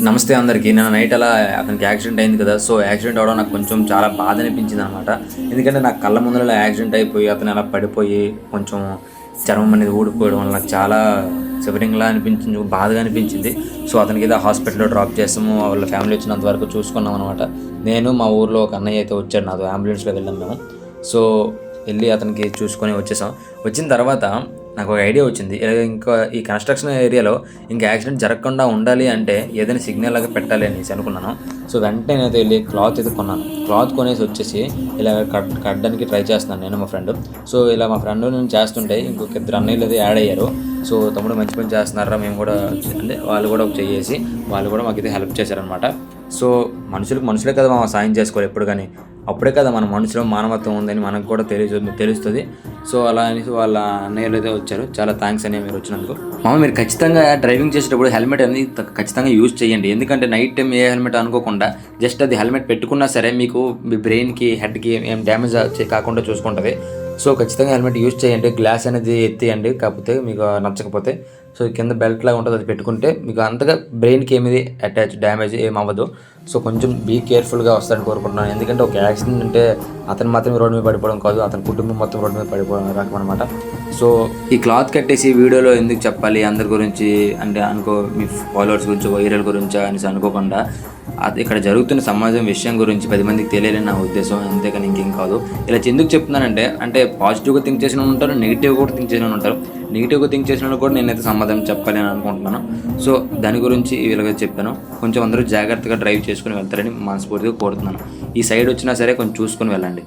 నమస్తే అందరికీ. నిన్న నైట్ అలా అతనికి యాక్సిడెంట్ అయింది కదా. సో యాక్సిడెంట్ అవడం నాకు కొంచెం చాలా బాధ అనిపించింది అనమాట. ఎందుకంటే నాకు కళ్ళ ముందర యాక్సిడెంట్ అయిపోయి అతను అలా పడిపోయి కొంచెం చర్మం అనేది ఊడిపోవడం వల్ల నాకు చాలా సివరింగ్లా అనిపించింది, బాధగా అనిపించింది. సో అతనికి ఏదో హాస్పిటల్లో డ్రాప్ చేస్తాము, వాళ్ళ ఫ్యామిలీ వచ్చినంత వరకు చూసుకున్నాం అనమాట. నేను మా ఊర్లో ఒక అన్నయ్య అయితే వచ్చాడు, నాతో అంబులెన్స్లో వెళ్ళాం మేము. సో వెళ్ళి అతనికి చూసుకొని వచ్చేసాం. వచ్చిన తర్వాత నాకు ఒక ఐడియా వచ్చింది. ఇంకా ఈ కన్స్ట్రక్షన్ ఏరియాలో ఇంకా యాక్సిడెంట్ జరగకుండా ఉండాలి అంటే ఏదైనా సిగ్నల్ లాగా పెట్టాలి అనేసి అనుకున్నాను. సో వెంటనే నేను వెళ్ళి క్లాత్ అయితే కొన్నాను. క్లాత్ కొనేసి వచ్చేసి ఇలా కట్టడానికి ట్రై చేస్తున్నాను నేను, మా ఫ్రెండ్. సో ఇలా మా ఫ్రెండ్ నేను చేస్తుంటే ఇంకొక ఇద్దరు అన్నయ్యలు అయితే యాడ్ అయ్యారు. సో తమ్ముడు మంచి పని చేస్తున్నారా, మేము కూడా అంటే వాళ్ళు కూడా చేసి వాళ్ళు కూడా మాకైతే హెల్ప్ చేశారనమాట. సో మనుషులే కదా మనం సాయం చేసుకోవాలి ఎప్పుడు, కానీ అప్పుడే కదా మన మనుషులో మానవత్వం ఉందని మనకు కూడా తెలుస్తుంది. సో అలా అనేసి వాళ్ళ అన్నయ్యలు అయితే వచ్చారు. చాలా థ్యాంక్స్ అని మీరు వచ్చినందుకు. మీరు ఖచ్చితంగా డ్రైవింగ్ చేసేటప్పుడు హెల్మెట్ అనేది ఖచ్చితంగా యూజ్ చేయండి. ఎందుకంటే నైట్ టైం ఏ హెల్మెట్ అనుకోకుండా జస్ట్ అది హెల్మెట్ పెట్టుకున్నా సరే మీకు మీ బ్రెయిన్కి హెడ్కి ఏం డ్యామేజ్ కాకుండా చూసుకుంటుంది. సో ఖచ్చితంగా హెల్మెట్ యూజ్ చేయండి. గ్లాస్ అనేది ఎత్తియండి, కాకపోతే మీకు నచ్చకపోతే. సో కింద బెల్ట్ లాగా ఉంటుంది, అది పెట్టుకుంటే మీకు అంతగా బ్రెయిన్కి ఏమిది డ్యామేజ్ ఏమవ్వదు. సో కొంచెం బీ కేర్ఫుల్గా వస్తారని కోరుకుంటున్నాను. ఎందుకంటే ఒక యాక్సిడెంట్ అంటే అతను మాత్రమే రోడ్డు మీద పడిపోవడం కాదు, అతని కుటుంబం మొత్తం రోడ్డు మీద పడిపోవడం రకం అనమాట. సో ఈ క్లాత్ కట్టేసి వీడియోలో ఎందుకు చెప్పాలి అందరి గురించి అంటే మీ ఫాలోవర్స్ గురించి వైరల్ గురించి అనేసి అనుకోకుండా అది ఇక్కడ జరుగుతున్న సమాజం విషయం గురించి 10 మందికి తెలియాలని నా ఉద్దేశం, అంతేకాని ఇంకేం కాదు. ఇలా ఎందుకు చెప్తున్నానంటే అంటే పాజిటివ్గా థింక్ చేసిన వాళ్ళు ఉంటారు, నెగిటివ్గా కూడా థింక్ చేసిన వాళ్ళు ఉంటారు. నెగిటివ్గా థింక్ చేసిన వాళ్ళు కూడా నేనైతే సమాధానం చెప్పాలి అని అనుకుంటున్నాను. సో దాని గురించి ఇలాగ చెప్పాను. కొంచెం అందరూ జాగ్రత్తగా డ్రైవ్ చేసుకుని వెళ్తారని మనస్ఫూర్తిగా కోరుతున్నాను. ఈ సైడ్ వచ్చినా సరే కొంచెం చూసుకొని వెళ్ళండి.